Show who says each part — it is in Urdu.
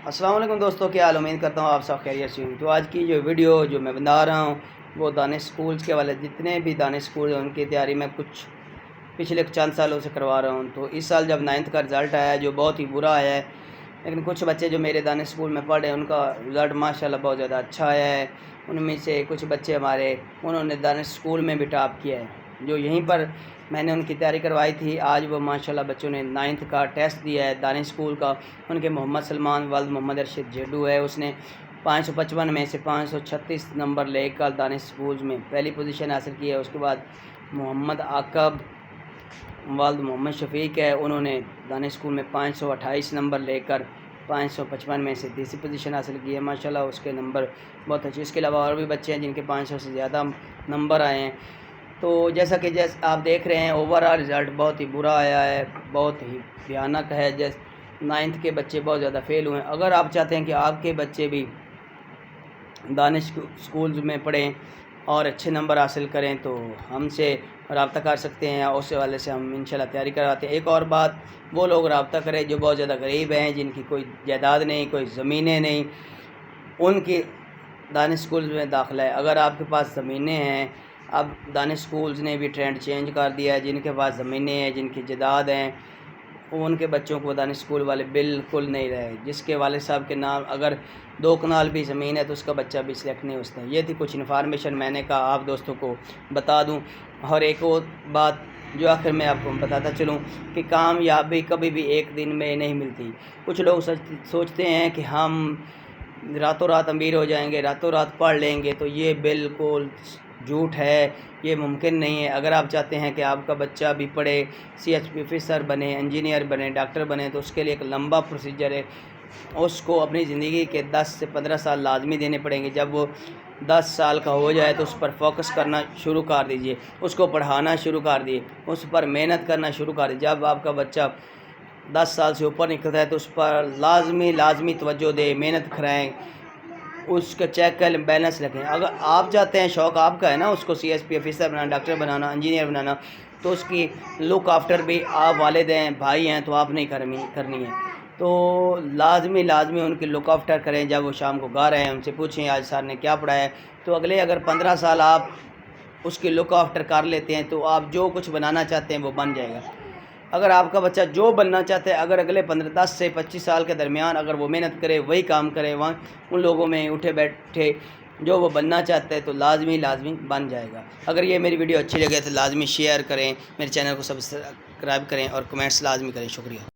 Speaker 1: السلام علیکم دوستوں، کیا حال؟ امید کرتا ہوں آپ سب خیریت سے ہوں۔ تو آج کی جو ویڈیو جو میں بنا رہا ہوں وہ دانش سکولز کے والے جتنے بھی دانش سکول ہیں ان کی تیاری میں کچھ پچھلے چند سالوں سے کروا رہا ہوں۔ تو اس سال جب 9th کا رزلٹ آیا ہے جو بہت ہی برا آیا ہے، لیکن کچھ بچے جو میرے دانش سکول میں پڑھ رہے ہیں ان کا رزلٹ ماشاءاللہ بہت زیادہ اچھا آیا ہے۔ ان میں سے کچھ بچے ہمارے انہوں نے دانش سکول میں بھی ٹاپ کیا ہے، جو یہیں پر میں نے ان کی تیاری کروائی تھی۔ آج وہ ماشاءاللہ بچوں نے 9th کا ٹیسٹ دیا ہے دانش سکول کا۔ ان کے محمد سلمان والد محمد ارشد جیڈو ہے، اس نے 555 میں سے 536 نمبر لے کر دانش سکولز میں پہلی پوزیشن حاصل کی ہے۔ اس کے بعد محمد عاقب والد محمد شفیق ہے، انہوں نے دانش سکول میں 528 نمبر لے کر 555 میں سے تیسری پوزیشن حاصل کی ہے۔ ماشاءاللہ اس کے نمبر بہت اچھے۔ اس کے علاوہ اور بھی بچے ہیں جن کے 500 سے زیادہ نمبر آئے ہیں۔ تو جیسا کہ آپ دیکھ رہے ہیں اوورآل رزلٹ بہت ہی برا آیا ہے، بہت ہی بھیانک ہے۔ 9th کے بچے بہت زیادہ فیل ہوئے ہیں۔ اگر آپ چاہتے ہیں کہ آپ کے بچے بھی دانش سکولز میں پڑھیں اور اچھے نمبر حاصل کریں تو ہم سے رابطہ کر سکتے ہیں، اس حوالے سے ہم انشاءاللہ تیاری کرواتے ہیں۔ ایک اور بات، وہ لوگ رابطہ کریں جو بہت زیادہ غریب ہیں، جن کی کوئی جائیداد نہیں، کوئی زمینیں نہیں، ان کی دانش سکولز میں داخلہ ہے۔ اگر آپ کے پاس زمینیں ہیں، اب دانش سکولز نے بھی ٹرینڈ چینج کر دیا ہے، جن کے پاس زمینیں ہیں، جن کی جائیداد ہیں، ان کے بچوں کو دانش سکول والے بالکل نہیں رہے۔ جس کے والد صاحب کے نام اگر 2 کنال بھی زمین ہے تو اس کا بچہ بھی سلیکٹ نہیں ہوتا۔ یہ تھی کچھ انفارمیشن میں نے کہا آپ دوستوں کو بتا دوں۔ اور ایک اور بات جو آخر میں آپ کو بتاتا چلوں کہ کامیابی کبھی بھی ایک دن میں نہیں ملتی۔ کچھ لوگ سوچتے ہیں کہ ہم راتوں رات امیر ہو جائیں گے، راتوں رات پڑھ لیں گے، تو یہ بالکل جھوٹ ہے، یہ ممکن نہیں ہے۔ اگر آپ چاہتے ہیں کہ آپ کا بچہ بھی پڑھے، CHP آفیسر بنے، انجینئر بنے، ڈاکٹر بنے، تو اس کے لیے ایک لمبا پروسیجر ہے۔ اس کو اپنی زندگی کے 10 سے 15 سال لازمی دینے پڑیں گے۔ جب وہ 10 سال کا ہو جائے تو اس پر فوکس کرنا شروع کر دیجئے، اس کو پڑھانا شروع کر دیجئے، اس پر محنت کرنا شروع کر دیجئے۔ جب آپ کا بچہ 10 سال سے اوپر نکلتا ہے تو اس پر لازمی توجہ دے، محنت کرائیں، اس کا چیک کا بیلنس رکھیں۔ اگر آپ چاہتے ہیں، شوق آپ کا ہے نا، اس کو CHP آفیسر بنانا، ڈاکٹر بنانا، انجینئر بنانا، تو اس کی لک آفٹر بھی آپ والد ہیں، بھائی ہیں، تو آپ نہیں کرنی ہے۔ تو لازمی ان کی لک آفٹر کریں۔ جب وہ شام کو گھر آئیں ان سے پوچھیں آج سر نے کیا پڑھایا ہے، تو اگر 15 سال آپ اس کی لک آفٹر کر لیتے ہیں تو آپ جو کچھ بنانا چاہتے ہیں وہ بن جائے گا۔ اگر آپ کا بچہ جو بننا چاہتا ہے، اگر اگلے 10 سے 25 سال کے درمیان اگر وہ محنت کرے، وہی کام کرے، وہاں ان لوگوں میں اٹھے بیٹھے جو وہ بننا چاہتا ہے، تو لازمی بن جائے گا۔ اگر یہ میری ویڈیو اچھی لگے تو لازمی شیئر کریں، میرے چینل کو سبسکرائب کریں اور کمنٹس لازمی کریں۔ شکریہ۔